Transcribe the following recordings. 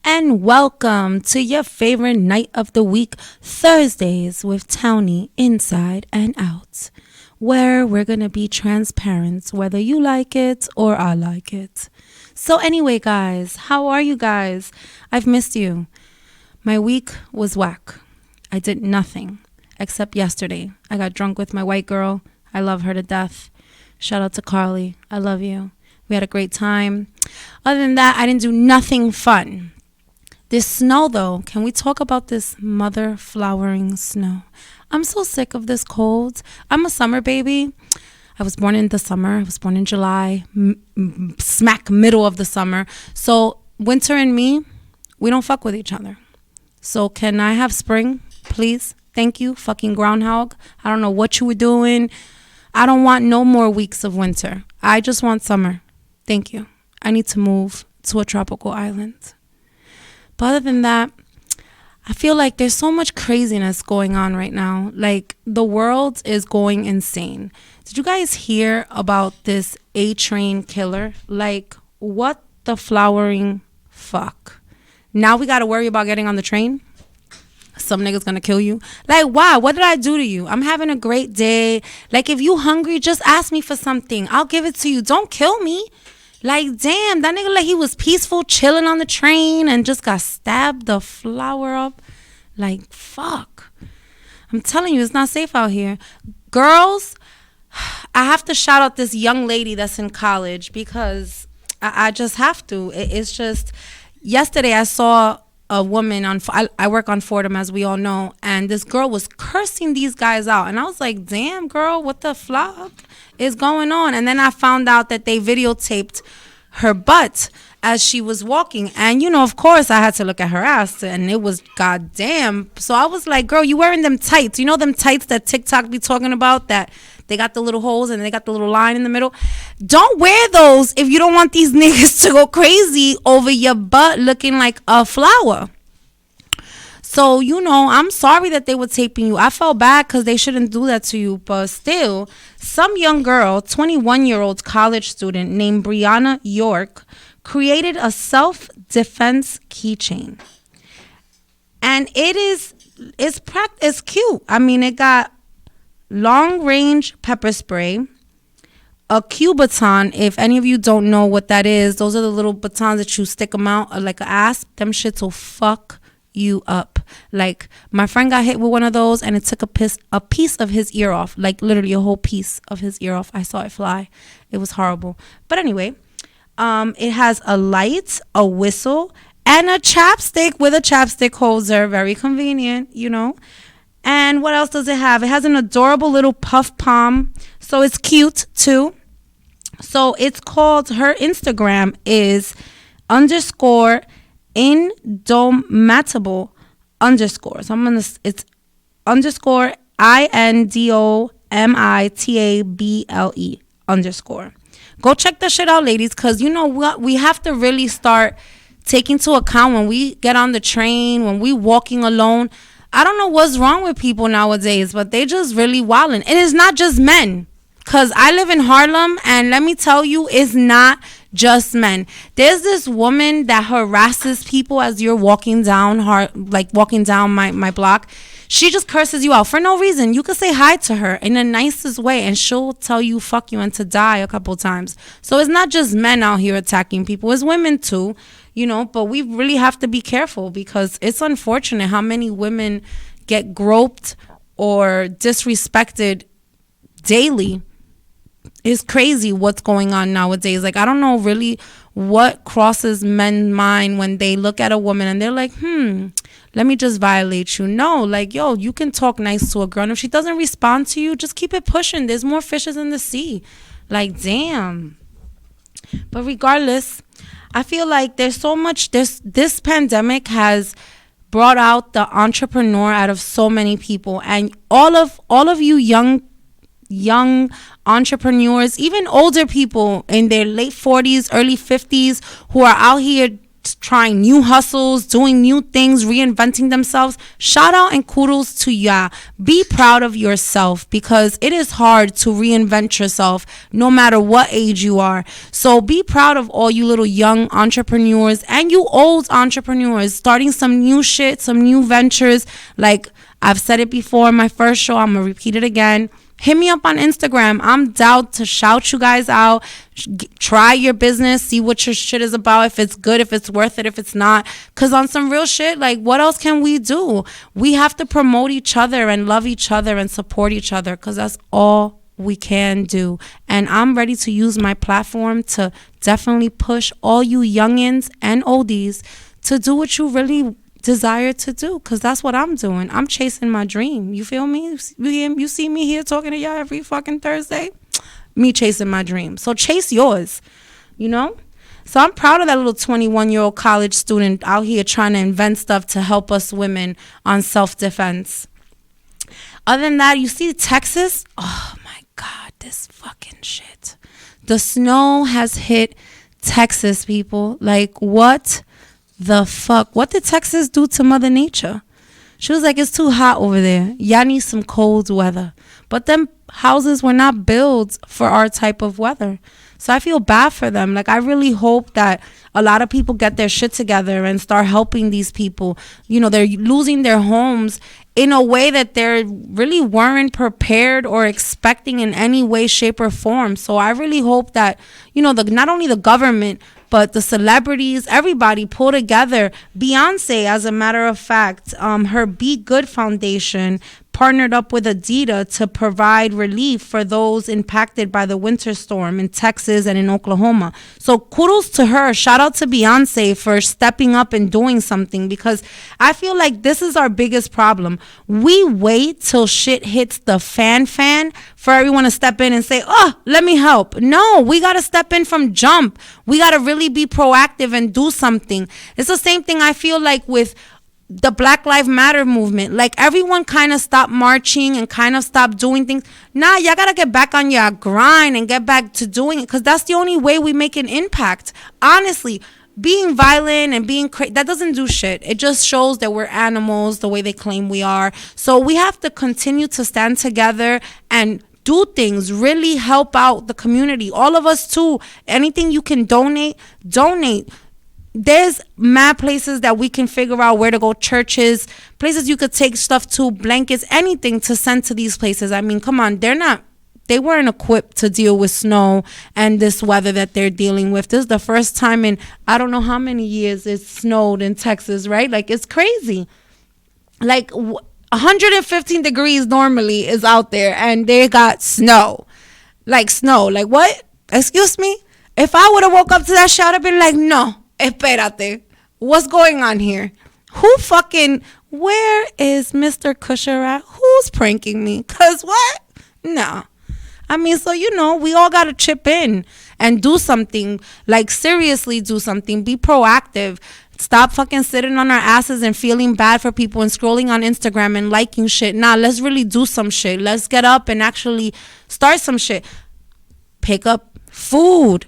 and welcome to your favorite night of the week, Thursdays with TAWNY Inside and Out, where we're going to be transparent, whether you like it or I like it. So anyway, guys, how are you guys? I've missed you. My week was whack. I did nothing except yesterday. I got drunk with my white girl. I love her to death. Shout out to Carly. I love you. We had a great time. Other than that, I didn't do nothing fun. This snow, though, can we talk about this mother flowering snow? I'm so sick of this cold. I'm a summer baby. I was born in the summer. I was born in July, smack middle of the summer. So winter and me, we don't fuck with each other. So can I have spring, please? Thank you, fucking groundhog. I don't know what you were doing. I don't want no more weeks of winter. I just want summer. Thank you. I need to move to a tropical island. But other than that, I feel like there's so much craziness going on right now. Like, the world is going insane. Did you guys hear about this A-train killer? Like, what the flowering fuck? Now we got to worry about getting on the train? Some nigga's gonna kill you. Like, why? What did I do to you? I'm having a great day. Like, if you hungry, just ask me for something. I'll give it to you. Don't kill me. Like, damn, that nigga, like, he was peaceful, chilling on the train and just got stabbed the flower up. Like, fuck. I'm telling you, it's not safe out here. Girls, I have to shout out this young lady that's in college because I just have to. It's just, yesterday I saw a woman on, I work on Fordham, as we all know, and this girl was cursing these guys out, and I was like, damn, girl, what the fuck is going on? And then I found out that they videotaped her butt as she was walking, and of course I had to look at her ass, and it was goddamn. So I was like, girl, you wearing them tights, them tights that TikTok be talking about, that they got the little holes and they got the little line in the middle? Don't wear those if you don't want these niggas to go crazy over your butt looking like a flower. So, I'm sorry that they were taping you. I felt bad because they shouldn't do that to you. But still, some young girl, 21-year-old college student named Brianna York, created a self-defense keychain. And it's cute. I mean, it got long-range pepper spray, a Q baton. If any of you don't know what that is, those are the little batons that you stick them out like an asp. Them shits will fuck you up. Like, my friend got hit with one of those and it took a piece of his ear off. Like, literally a whole piece of his ear off. I saw it fly. It was horrible. But anyway, it has a light, a whistle, and a chapstick with a chapstick holder. Very convenient, And what else does it have? It has an adorable little puff palm. So it's cute too. So it's called, her Instagram is _indomatable_. So it's _INDOMITABLE_. Go check that shit out, ladies, because you know what? We have to really start taking into account when we get on the train, when we walking alone. I don't know what's wrong with people nowadays, but they just really wildin'. And it's not just men, because I live in Harlem, and let me tell you, it's not just men. There's this woman that harasses people as you're walking down my block. She just curses you out for no reason. You could say hi to her in the nicest way, and she'll tell you fuck you and to die a couple times. So it's not just men out here attacking people. It's women too. But we really have to be careful because it's unfortunate how many women get groped or disrespected daily. It's crazy what's going on nowadays. Like, I don't know really what crosses men's mind when they look at a woman and they're like, let me just violate you. No, like, yo, you can talk nice to a girl, and if she doesn't respond to you, just keep it pushing. There's more fishes in the sea. Like, damn. But regardless, I feel like there's so much, this pandemic has brought out the entrepreneur out of so many people, and all of you young entrepreneurs, even older people in their late 40s, early 50s, who are out here trying new hustles, doing new things, reinventing themselves. Shout out and kudos to ya. Be proud of yourself, because it is hard to reinvent yourself no matter what age you are. So be proud of all you little young entrepreneurs and you old entrepreneurs starting some new shit, some new ventures. Like I've said it before in my first show, I'm gonna repeat it again. Hit me up on Instagram. I'm down to shout you guys out. Try your business. See what your shit is about. If it's good, if it's worth it, if it's not. Because on some real shit, like, what else can we do? We have to promote each other and love each other and support each other, because that's all we can do. And I'm ready to use my platform to definitely push all you youngins and oldies to do what you really desire to do, because that's what I'm doing. I'm chasing my dream. You feel me? You see me here talking to y'all every fucking Thursday? Me chasing my dream. So chase yours, you know? So I'm proud of that little 21-year-old college student out here trying to invent stuff to help us women on self-defense. Other than that, you see Texas? Oh my God, this fucking shit. The snow has hit Texas, people. Like, what the fuck? What did Texas do to Mother Nature? She was like, it's too hot over there. Y'all need some cold weather. But them houses were not built for our type of weather. So I feel bad for them. Like, I really hope that a lot of people get their shit together and start helping these people. You know, they're losing their homes in a way that they really weren't prepared or expecting in any way, shape, or form. So I really hope that, you know, not only the government, but the celebrities, everybody pull together. Beyonce, as a matter of fact, her Be Good Foundation partnered up with Adidas to provide relief for those impacted by the winter storm in Texas and in Oklahoma. So kudos to her. Shout out to Beyonce for stepping up and doing something, because I feel like this is our biggest problem. We wait till shit hits the fan for everyone to step in and say, oh, let me help. No, we got to step in from jump. We got to really be proactive and do something. It's the same thing I feel like with the Black Lives Matter movement. Like, everyone kind of stopped marching and kind of stopped doing things. Nah, y'all gotta get back on your grind and get back to doing it, because that's the only way we make an impact. Honestly, being violent and being crazy, that doesn't do shit. It just shows that we're animals the way they claim we are. So we have to continue to stand together and do things, really help out the community. All of us too. Anything you can donate. There's mad places that we can figure out where to go, churches, places you could take stuff to, blankets, anything to send to these places. I mean, come on, they weren't equipped to deal with snow and this weather that they're dealing with. This is the first time in I don't know how many years it snowed in Texas, right? Like, it's crazy. Like, 115 degrees normally is out there, and they got snow. Like, what? Excuse me? If I would have woke up to that shit, I'd have been like, no. Espérate, what's going on here? Where is Mr. Kusher at? Who's pranking me? Cause what? No. I mean, so, you know, we all got to chip in and do something. Like, seriously do something. Be proactive. Stop fucking sitting on our asses and feeling bad for people and scrolling on Instagram and liking shit. Nah, let's really do some shit. Let's get up and actually start some shit. Pick up food,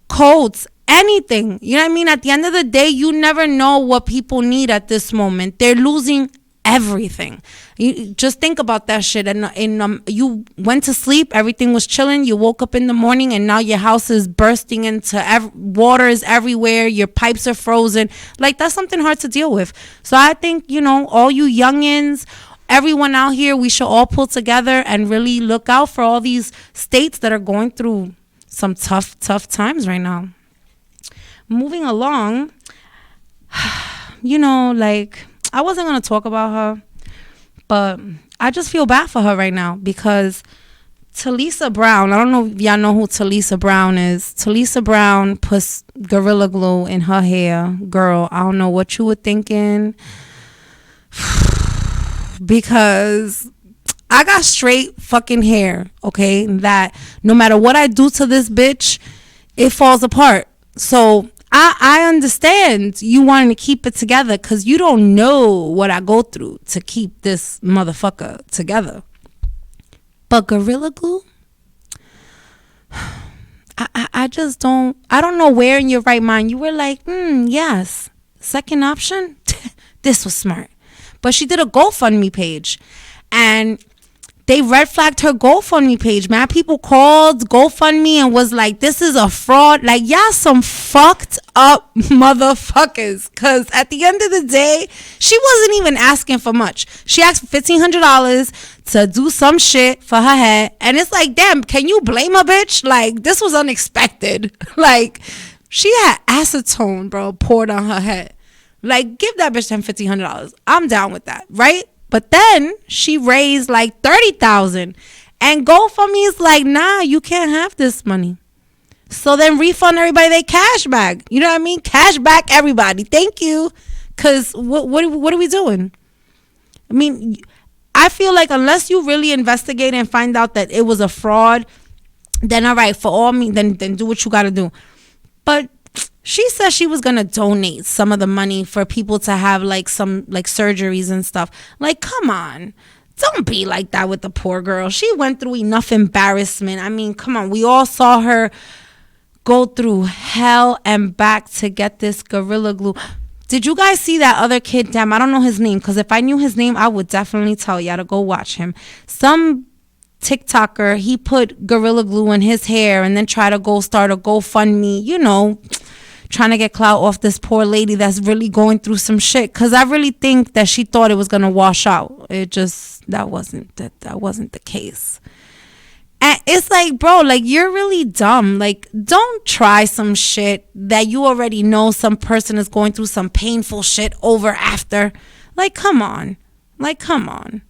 coats, anything. You know what I mean? At the end of the day, you never know what people need at this moment. They're losing everything. You just think about that shit. And you went to sleep, everything was chilling. You woke up in the morning, and now your house is bursting into water is everywhere. Your pipes are frozen. Like, that's something hard to deal with. So I think, you know, all you youngins, everyone out here, we should all pull together and really look out for all these states that are going through some tough times right now. Moving along, you know, like, I wasn't going to talk about her, but I just feel bad for her right now, because Talisa Brown, I don't know if y'all know who Talisa Brown is. Talisa Brown puts Gorilla Glue in her hair. Girl, I don't know what you were thinking, because I got straight fucking hair, okay, that no matter what I do to this bitch, it falls apart. So I understand you wanting to keep it together, because you don't know what I go through to keep this motherfucker together. But Gorilla Glue, I just don't, I don't know where in your right mind you were like, yes, second option. This was smart. But she did a GoFundMe page, and they red flagged her GoFundMe page. Man, people called GoFundMe and was like, this is a fraud. Like, y'all some fucked up motherfuckers. Because at the end of the day, she wasn't even asking for much. She asked for $1,500 to do some shit for her head. And it's like, damn, can you blame a bitch? Like, this was unexpected. Like, she had acetone, bro, poured on her head. Like, give that bitch $1,500. I'm down with that, right? But then she raised like $30,000, and GoFundMe is like, nah, you can't have this money. So then refund everybody their cash back. You know what I mean? Cash back everybody. Thank you. Cause what are we doing? I mean, I feel like unless you really investigate and find out that it was a fraud, then all right, for all me, then do what you gotta do. But she said she was gonna donate some of the money for people to have like some like surgeries and stuff. Like, come on, don't be like that with the poor girl. She went through enough embarrassment. I mean, come on, we all saw her go through hell and back to get this Gorilla Glue. Did you guys see that other kid? Damn, I don't know his name, because if I knew his name, I would definitely tell y'all to go watch him. Some TikToker, he put Gorilla Glue in his hair and then try to go start a GoFundMe, you know, trying to get clout off this poor lady that's really going through some shit. Because I really think that she thought it was going to wash out. It just, that wasn't the case. And it's like, bro, like, you're really dumb. Like, don't try some shit that you already know some person is going through some painful shit over after. Like, come on. Like, come on.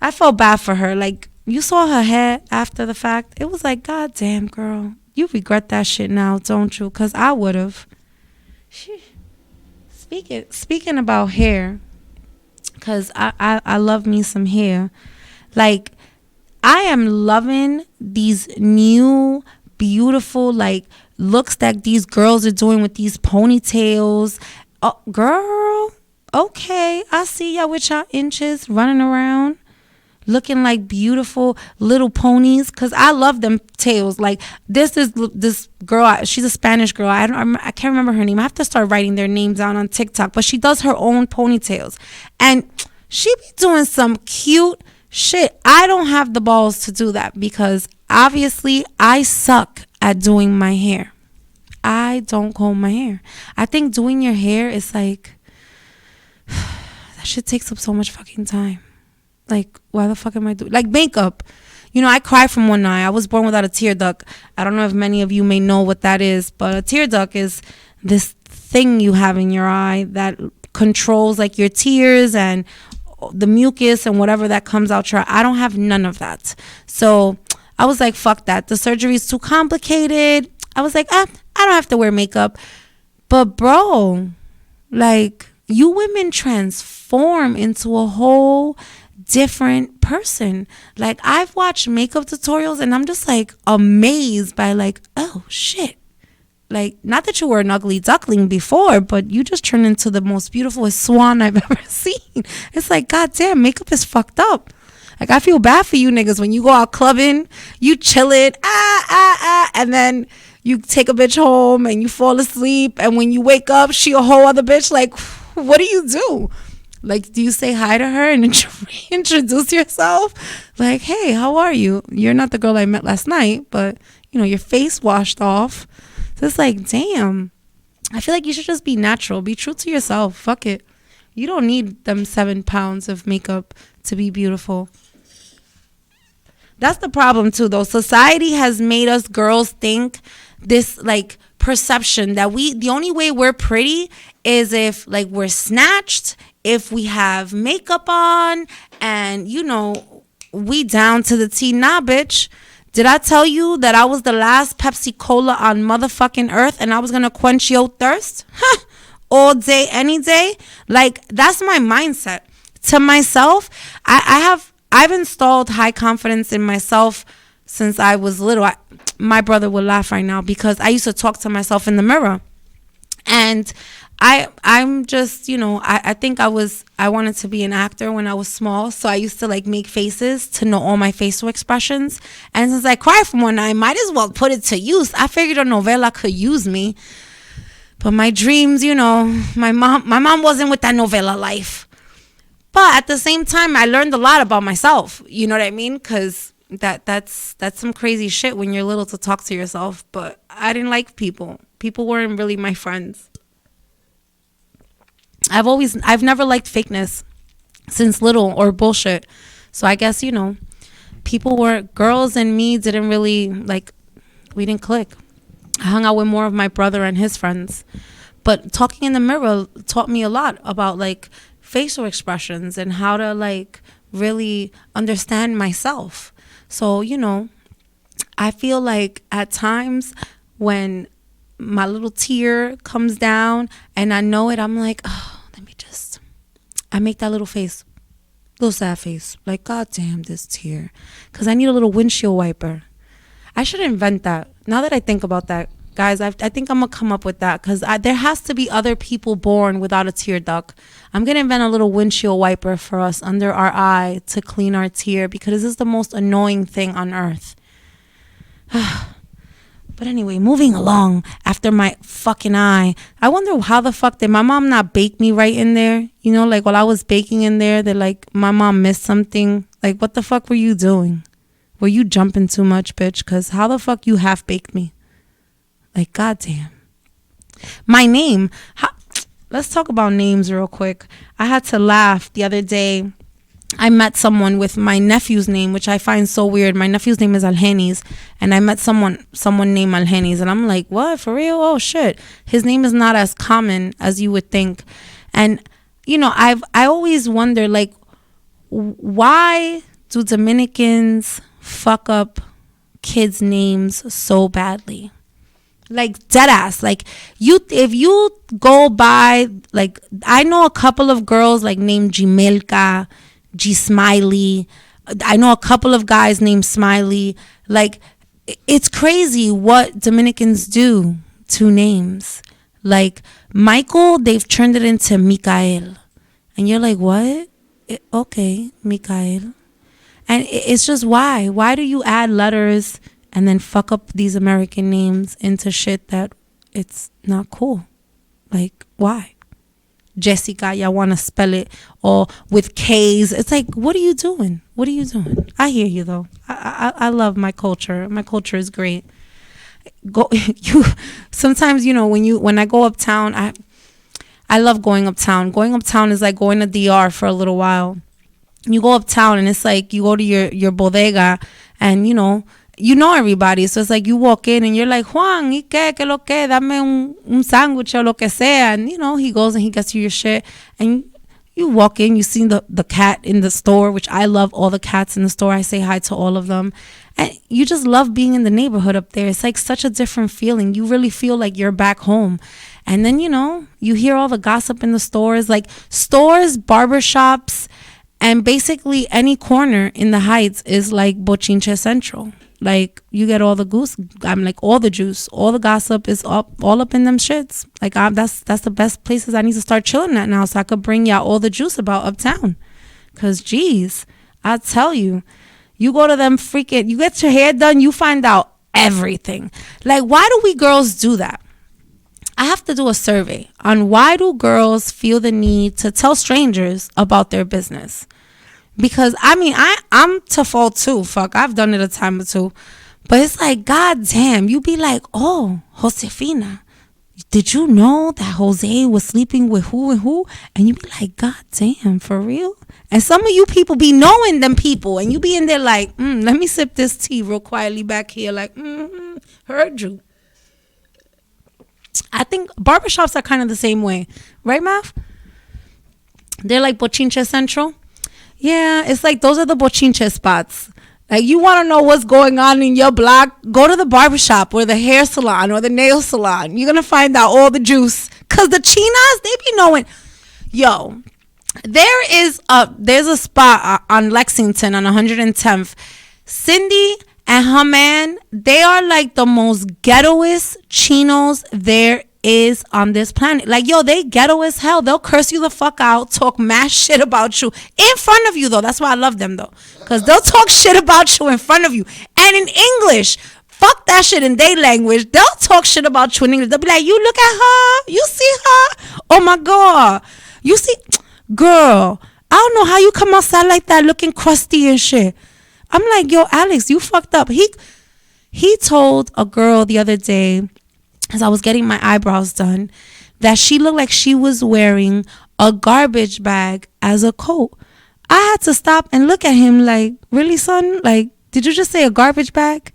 I felt bad for her. Like, you saw her hair after the fact. It was like, God damn, girl. You regret that shit now, don't you? Because I would have. Speaking about hair, because I love me some hair. Like, I am loving these new, beautiful, like, looks that these girls are doing with these ponytails. Oh, girl, okay. I see y'all with y'all inches running around, looking like beautiful little ponies, because I love them tails. Like, this girl, she's a Spanish girl. I can't remember her name. I have to start writing their names down on TikTok, but she does her own ponytails, and she be doing some cute shit. I don't have the balls to do that because obviously I suck at doing my hair. I don't comb my hair. I think doing your hair is like, that shit takes up so much fucking time. Like, why the fuck am I doing? Like, makeup. You know, I cry from one eye. I was born without a tear duct. I don't know if many of you may know what that is, but a tear duct is this thing you have in your eye that controls like your tears and the mucus and whatever that comes out your eye. I don't have none of that. So I was like, fuck that. The surgery is too complicated. I was like, I don't have to wear makeup. But bro, like, you women transform into a whole different person. Like, I've watched makeup tutorials and I'm just like amazed by like, oh shit. Like, not that you were an ugly duckling before, but you just turned into the most beautiful swan I've ever seen. It's like, goddamn, makeup is fucked up. Like, I feel bad for you niggas when you go out clubbing, you chillin', and then you take a bitch home and you fall asleep, and when you wake up, she a whole other bitch. Like, what do you do? Like, do you say hi to her and introduce yourself? Like, hey, how are you? You're not the girl I met last night, but, you know, your face washed off. So it's like, damn, I feel like you should just be natural. Be true to yourself. Fuck it. You don't need them 7 pounds of makeup to be beautiful. That's the problem too, though. Society has made us girls think this like perception that the only way we're pretty is if like we're snatched, if we have makeup on, and you know, we down to the T. Nah, bitch. Did I tell you that I was the last Pepsi Cola on motherfucking earth and I was going to quench your thirst? Huh. All day, any day. Like, that's my mindset. To myself, I've installed high confidence in myself since I was little. My brother would laugh right now because I used to talk to myself in the mirror. And I'm just, I think I wanted to be an actor when I was small, so I used to like make faces to know all my facial expressions. And since I cried from one, I might as well put it to use. I figured a novela could use me. But my dreams, my mom wasn't with that novela life. But at the same time, I learned a lot about myself. You know what I mean? Because that's some crazy shit when you're little to talk to yourself. But I didn't like people. People weren't really my friends. I've never liked fakeness since little, or bullshit. So I guess, girls and me didn't really, like, we didn't click. I hung out with more of my brother and his friends. But talking in the mirror taught me a lot about, like, facial expressions and how to, like, really understand myself. So, I feel like at times when my little tear comes down and I know it, I'm like, oh, I make that little face, little sad face, like, God damn this tear, because I need a little windshield wiper. I should invent that. Now that I think about that, guys, I think I'm gonna come up with that, because there has to be other people born without a tear duct. I'm gonna invent a little windshield wiper for us under our eye to clean our tear, because this is the most annoying thing on earth. But anyway, moving along after my fucking eye. I wonder how the fuck did my mom not bake me right in there? Like while I was baking in there, that like my mom missed something. Like, what the fuck were you doing? Were you jumping too much, bitch? Because how the fuck you half baked me? Like, goddamn. My name. Let's talk about names real quick. I had to laugh the other day. I met someone with my nephew's name, which I find so weird. My nephew's name is Algenis, and I met someone named Algenis, and I'm like, what, for real? Oh shit, his name is not as common as you would think. And I always wonder, like, why do Dominicans fuck up kids' names so badly? Like, dead ass. Like, if you go by, like, I know a couple of girls like named Gimelka, G Smiley. I know a couple of guys named Smiley. Like, it's crazy what Dominicans do to names. Like, Michael, they've turned it into Mikael. And you're like, what? Okay, Mikael. And it's just why? Why do you add letters and then fuck up these American names into shit that it's not cool? Like, why? Jessica, y'all want to spell it or with K's. It's like, what are you doing? What are you doing? I hear you though. I love my culture. My culture is great. Sometimes, when I go uptown, I love going uptown. Going uptown is like going to DR for a little while. You go uptown and it's like you go to your bodega and everybody. So it's like you walk in and you're like, Juan, ¿y qué? ¿Qué lo que? Dame un sándwich o lo que sea. And, he goes and he gets you your shit. And you walk in, you see the cat in the store, which I love all the cats in the store. I say hi to all of them. And you just love being in the neighborhood up there. It's like such a different feeling. You really feel like you're back home. And then, you hear all the gossip in the stores, like stores, barbershops, and basically any corner in the Heights is like Bochinche Central. Like, you get all the goose. I'm like, all the juice, all the gossip is all up in them shits. Like, that's the best places I need to start chilling at now, so I could bring y'all all the juice about uptown. Cause geez, I tell you, you go to them freaking, you get your hair done, you find out everything. Like, why do we girls do that? I have to do a survey on why do girls feel the need to tell strangers about their business. Because, I'm to fault too. Fuck, I've done it a time or two. But it's like, God damn, you be like, oh, Josefina, did you know that Jose was sleeping with who and who? And you be like, God damn, for real? And some of you people be knowing them people. And you be in there like, let me sip this tea real quietly back here. Like, heard you. I think barbershops are kind of the same way. Right, Mav? They're like Bochinche Central. Yeah, it's like those are the bochinche spots. Like, you want to know what's going on in your block? Go to the barbershop or the hair salon or the nail salon. You're going to find out all the juice. Because the chinas, they be knowing. Yo, there's a spot on Lexington on 110th. Cindy and her man, they are like the most ghettoest chinos there is on this planet. Like, yo, they ghetto as hell. They'll curse you the fuck out, talk mad shit about you in front of you, though. That's why I love them, though, because they'll talk shit about you in front of you and in English. Fuck that shit in their language. They'll talk shit about you in English. They'll be like, you look at her, you see her, oh my god, you see, girl, I don't know how you come outside like that looking crusty and shit. I'm like, yo, Alex, you fucked up. He told a girl the other day, as I was getting my eyebrows done, that she looked like she was wearing a garbage bag as a coat. I had to stop and look at him like, really, son? Like, did you just say a garbage bag?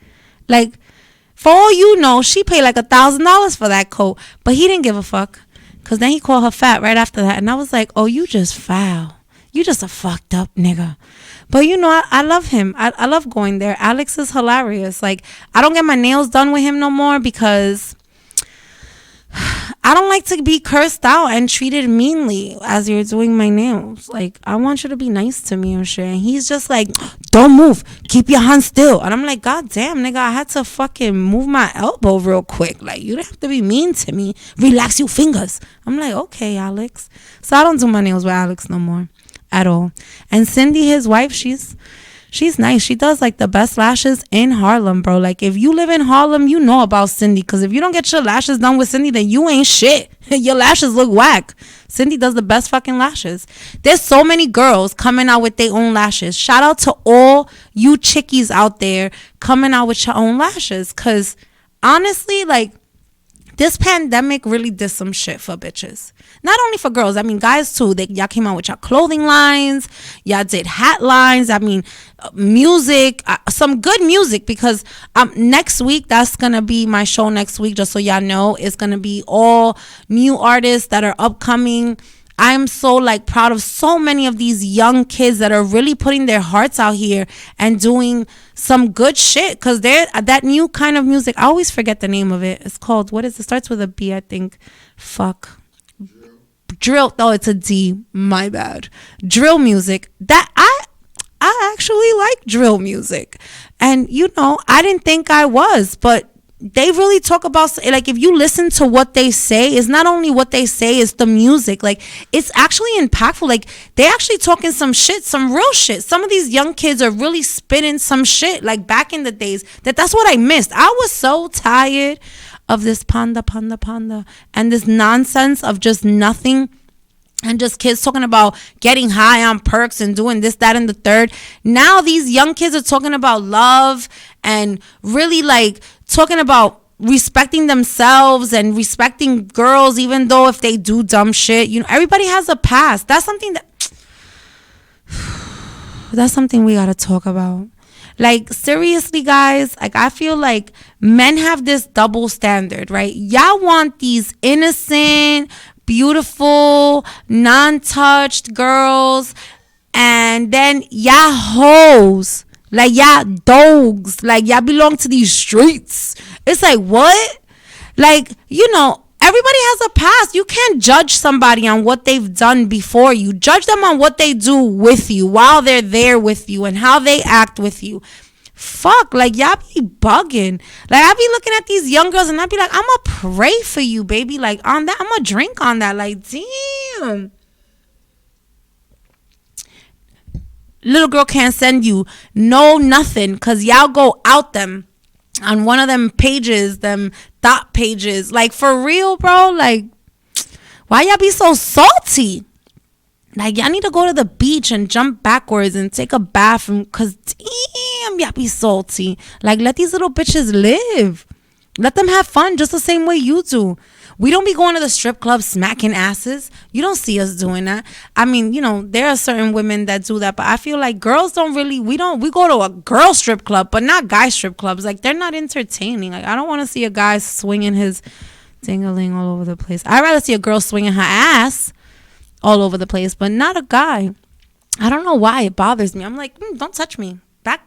Like, for all you know, she paid like $1,000 for that coat, but he didn't give a fuck, because then he called her fat right after that. And I was like, oh, you just foul. You just a fucked up nigga. But you know, I love him. I love going there. Alex is hilarious. Like, I don't get my nails done with him no more because I don't like to be cursed out and treated meanly as you're doing my nails. Like, I want you to be nice to me and shit. And he's just like, don't move. Keep your hand still. And I'm like, god damn, nigga, I had to fucking move my elbow real quick. Like, you don't have to be mean to me. Relax your fingers. I'm like, okay, Alex. So I don't do my nails with Alex no more at all. And Cindy, his wife, she's nice. She does like the best lashes in Harlem, bro. Like, if you live in Harlem, you know about Cindy, because if you don't get your lashes done with Cindy, then you ain't shit. Your lashes look whack. Cindy does the best fucking lashes. There's so many girls coming out with their own lashes. Shout out to all you chickies out there coming out with your own lashes, because honestly, like, this pandemic really did some shit for bitches. Not only for girls, I mean guys too. Y'all came out with your clothing lines, y'all did hat lines, I mean music, some good music, because next week, that's gonna be my show next week, just so y'all know. It's gonna be all new artists that are upcoming. I'm so like proud of so many of these young kids that are really putting their hearts out here and doing some good shit, because they're that new kind of music. I always forget the name of it. It's called, what is it? Starts with a B, I think. Drill. Oh, it's a D. My bad. Drill music. That I actually like drill music. And you know, I didn't think I was, but they really talk about, like, if you listen to what they say, it's not only what they say, it's the music. Like, it's actually impactful. Like, they actually talking some shit, some real shit. Some of these young kids are really spitting some shit, like back in the days. That's what I missed. I was so tired of this panda and this nonsense of just nothing, and just kids talking about getting high on perks and doing this, that, and the third. Now these young kids are talking about love and really like talking about respecting themselves and respecting girls, even though if they do dumb shit. You know, everybody has a past. That's something we gotta talk about. Like, seriously, guys, like, I feel like men have this double standard, right? Y'all want these innocent, beautiful, non-touched girls, and then y'all hoes, like, y'all dogs, like, y'all belong to these streets. It's like, what? Like, you know, everybody has a past. You can't judge somebody on what they've done before you. Judge them on what they do with you while they're there with you and how they act with you. Fuck, like, y'all be bugging. Like, I be looking at these young girls and I be like, I'ma pray for you, baby. Like, on that, I'ma drink on that. Like, damn. Little girl can't send you no nothing because y'all go out them on one of them pages, them thought pages. Like, for real, bro. Like, why y'all be so salty? Like, y'all need to go to the beach and jump backwards and take a bath, because damn, y'all be salty. Like, let these little bitches live. Let them have fun just the same way you do. We don't be going to the strip club smacking asses. You don't see us doing that. I mean, you know, there are certain women that do that, but I feel like girls don't really, we go to a girl strip club, but not guy strip clubs. Like, they're not entertaining. Like, I don't want to see a guy swinging his ding-a-ling all over the place. I'd rather see a girl swinging her ass all over the place, but not a guy. I don't know why it bothers me. I'm like, don't touch me. Back,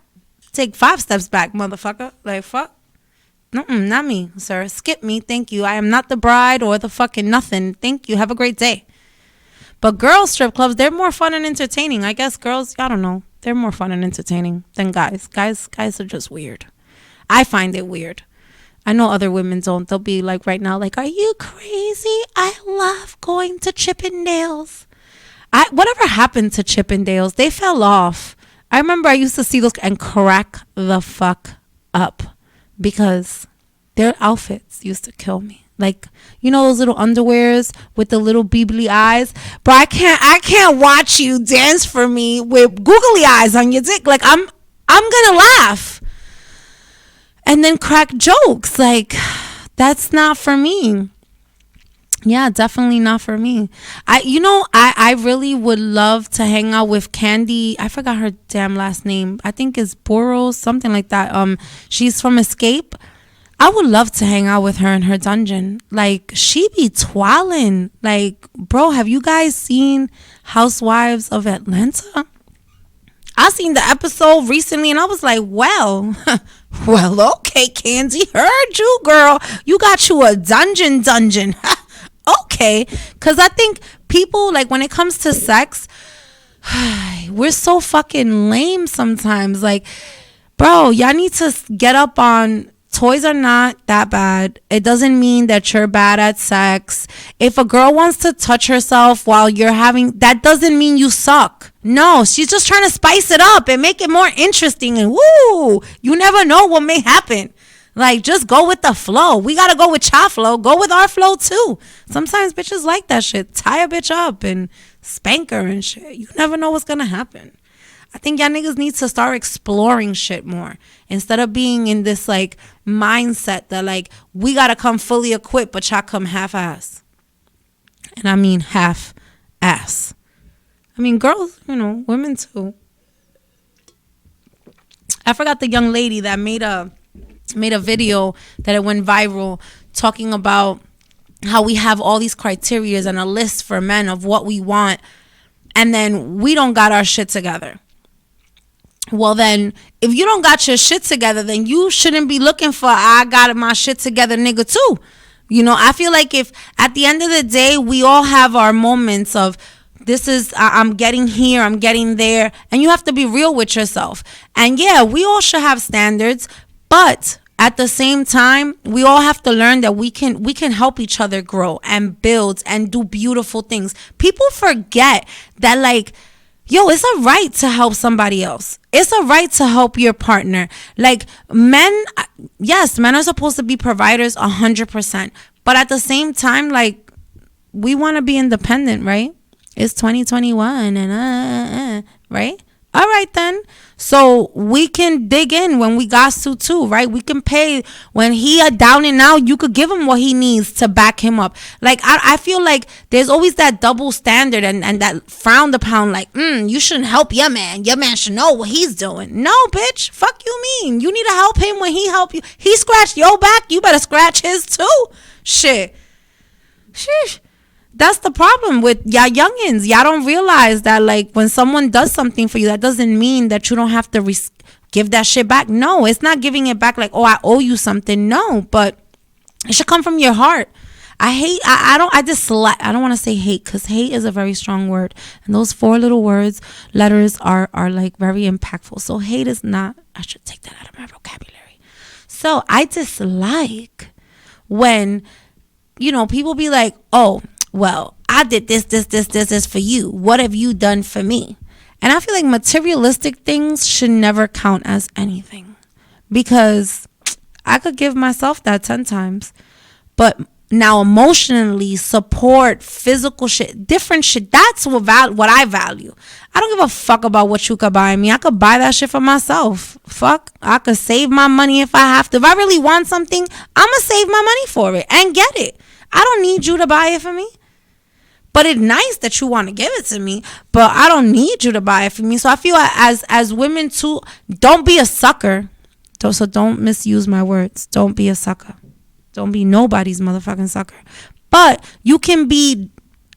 take 5 steps back, motherfucker. Like, fuck. Not me, sir. Skip me. Thank you. I am not the bride or the fucking nothing. Thank you. Have a great day. But girls strip clubs, they're more fun and entertaining. I guess girls, I don't know. They're more fun and entertaining than guys. Guys are just weird. I find it weird. I know other women don't. They'll be like right now, like, are you crazy? I love going to Chippendales. Whatever happened to Chippendales? They fell off. I remember I used to see those and crack the fuck up because their outfits used to kill me. Like, you know those little underwears with the little beebly eyes? But I can't watch you dance for me with googly eyes on your dick. Like, I'm gonna laugh and then crack jokes. Like, that's not for me. Yeah, definitely not for me. I really would love to hang out with Candy. I forgot her damn last name. I think it's Boros, something like that. She's from Escape. I would love to hang out with her in her dungeon. Like, she be twirling. Like, bro, have you guys seen Housewives of Atlanta? I seen the episode recently and I was like, well, okay, Candy, heard you, girl. You got you a dungeon. Okay, because I think people, like, when it comes to sex, we're so fucking lame sometimes. Like, bro, y'all need to get up on toys are not that bad. It doesn't mean that you're bad at sex. If a girl wants to touch herself while you're having, that doesn't mean you suck. No, she's just trying to spice it up and make it more interesting. And woo, you never know what may happen. Like, just go with the flow. We gotta go with cha flow. Go with our flow too. Sometimes bitches like that shit. Tie a bitch up and spank her and shit. You never know what's gonna happen. I think y'all niggas need to start exploring shit more instead of being in this like mindset that like we gotta come fully equipped but y'all come half-ass. And I mean half-ass. I mean girls, women too. I forgot the young lady that made a video that it went viral talking about how we have all these criterias and a list for men of what we want, and then we don't got our shit together. Well, then, if you don't got your shit together, then you shouldn't be looking for I got my shit together nigga too. I feel like if at the end of the day, we all have our moments of this is, I'm getting here, I'm getting there, and you have to be real with yourself. And yeah, we all should have standards, but at the same time, we all have to learn that we can help each other grow and build and do beautiful things. People forget that, like, yo, it's a right to help somebody else. It's a right to help your partner. Like, men, yes, men are supposed to be providers 100%. But at the same time, like, we want to be independent, right? It's 2021 and right? All right, then. So we can dig in when we got to too, right? We can pay when he are down and out. You could give him what he needs to back him up. Like, I feel like there's always that double standard and that frowned upon, like, you shouldn't help your man. Your man should know what he's doing. No, bitch. Fuck you mean. You need to help him when he help you. He scratched your back. You better scratch his too. Shit. Sheesh. That's the problem with y'all youngins. Y'all don't realize that, like, when someone does something for you, that doesn't mean that you don't have to give that shit back. No, it's not giving it back like, oh, I owe you something. No, but it should come from your heart. I don't want to say hate, because hate is a very strong word. And those 4 little letters are like very impactful. So hate is not, I should take that out of my vocabulary. So I dislike when, people be like, oh, well, I did this for you. What have you done for me? And I feel like materialistic things should never count as anything, because I could give myself that 10 times. But now emotionally, support, physical shit, different shit, that's what I value. I don't give a fuck about what you could buy me. I could buy that shit for myself. Fuck, I could save my money if I have to. If I really want something, I'm going to save my money for it and get it. I don't need you to buy it for me. But it's nice that you want to give it to me, but I don't need you to buy it for me. So I feel as women too, don't be a sucker. So don't misuse my words. Don't be a sucker. Don't be nobody's motherfucking sucker. But you can be,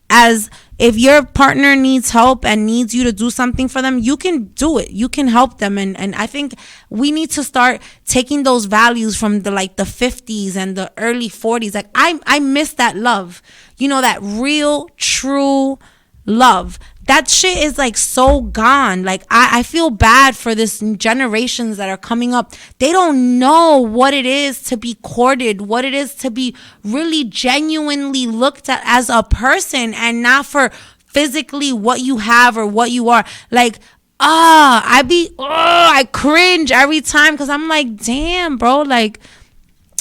as if your partner needs help and needs you to do something for them, you can do it. You can help them. And I think we need to start taking those values from the 50s and the early 40s. Like, I miss that love. That real, true love that shit is like so gone. Like I feel bad for this generations that are coming up. They don't know what it is to be courted, what it is to be really genuinely looked at as a person and not for physically what you have or what you are. Like I cringe every time because I'm like, damn, bro, like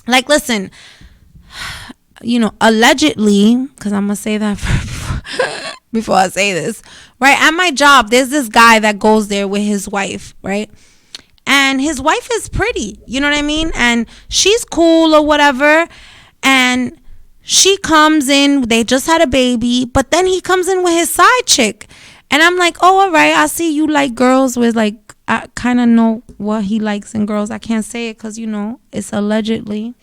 listen, allegedly, because I'm gonna say that before I say this, right? At my job, there's this guy that goes there with his wife, right? And his wife is pretty, you know what I mean? And she's cool or whatever. And she comes in, they just had a baby, but then he comes in with his side chick. And I'm like, oh, all right, I see you like girls with like, I kind of know what he likes in girls. I can't say it because, it's allegedly.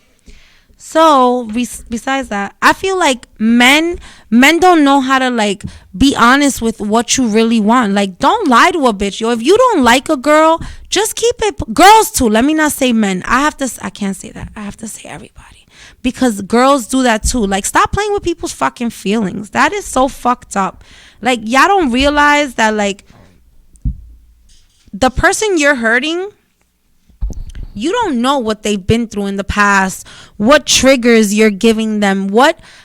So besides that, I feel like men don't know how to like be honest with what you really want. Like, don't lie to a bitch. Yo, if you don't like a girl, just keep it. Girls too. Let me not say men. I can't say that. I have to say everybody, because girls do that too. Like, stop playing with people's fucking feelings. That is so fucked up. Like, y'all don't realize that like the person you're hurting, you don't know what they've been through in the past, what triggers you're giving them,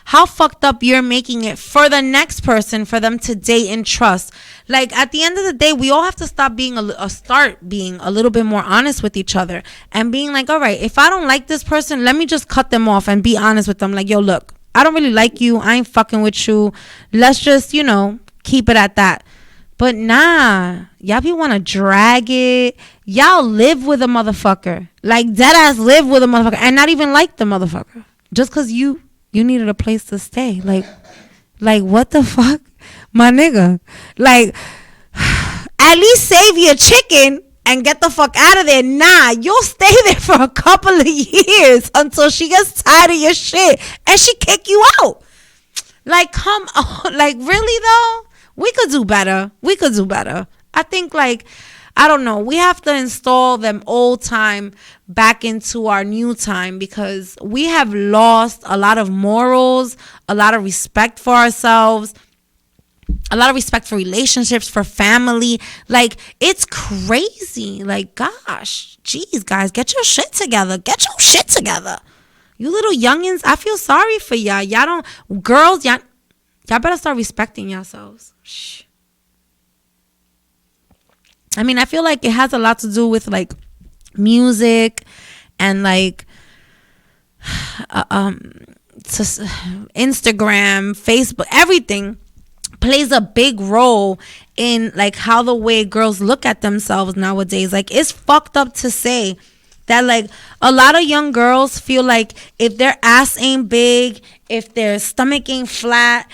how fucked up you're making it for the next person, for them to date and trust. Like, at the end of the day, we all have to stop being start being a little bit more honest with each other and being like, all right, if I don't like this person, let me just cut them off and be honest with them. Like, yo, look, I don't really like you. I ain't fucking with you. Let's just, keep it at that. But nah, y'all be want to drag it. Y'all live with a motherfucker. Like, dead ass live with a motherfucker and not even like the motherfucker. Just because you needed a place to stay. Like what the fuck? My nigga. Like, at least save your chicken and get the fuck out of there. Nah, you'll stay there for a couple of years until she gets tired of your shit and she kick you out. Like, come on. Like, really though? We could do better. I think, like, I don't know. We have to install them old time back into our new time, because we have lost a lot of morals, a lot of respect for ourselves, a lot of respect for relationships, for family. Like, it's crazy. Like, gosh, geez, guys, get your shit together. You little youngins, I feel sorry for y'all. Y'all better start respecting yourselves. Shh. I mean, I feel like it has a lot to do with like music and like Instagram, Facebook, everything plays a big role in like how the way girls look at themselves nowadays. Like, it's fucked up to say that like a lot of young girls feel like if their ass ain't big, if their stomach ain't flat,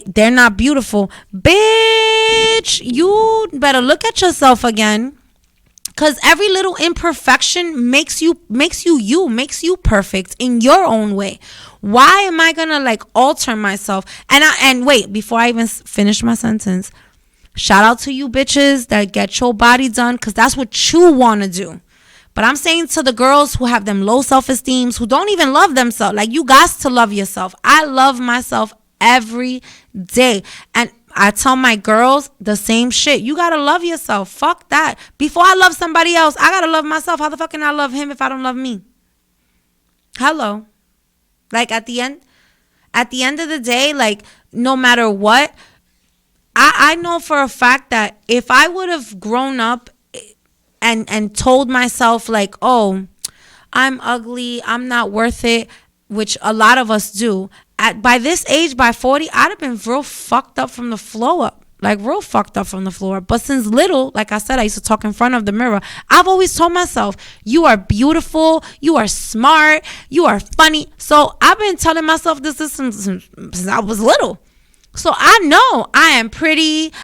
they're not beautiful. Bitch, you better look at yourself again, because every little imperfection makes you perfect in your own way. Why am I gonna like alter myself? And wait, before I even finish my sentence, shout out to you bitches that get your body done, because that's what you want to do. But I'm saying to the girls who have them low self-esteem, who don't even love themselves, like, you got to love yourself. I love myself every day. And I tell my girls the same shit. You got to love yourself. Fuck that. Before I love somebody else, I got to love myself. How the fuck can I love him if I don't love me? Hello. Like, at the end of the day, like, no matter what, I know for a fact that if I would have grown up and told myself like, oh, I'm ugly, I'm not worth it, which a lot of us do, by this age, by 40, I'd have been real fucked up from the floor up. Like, real fucked up from the floor. But since little, like I said, I used to talk in front of the mirror. I've always told myself, you are beautiful, you are smart, you are funny. So I've been telling myself this since I was little. So I know I am pretty.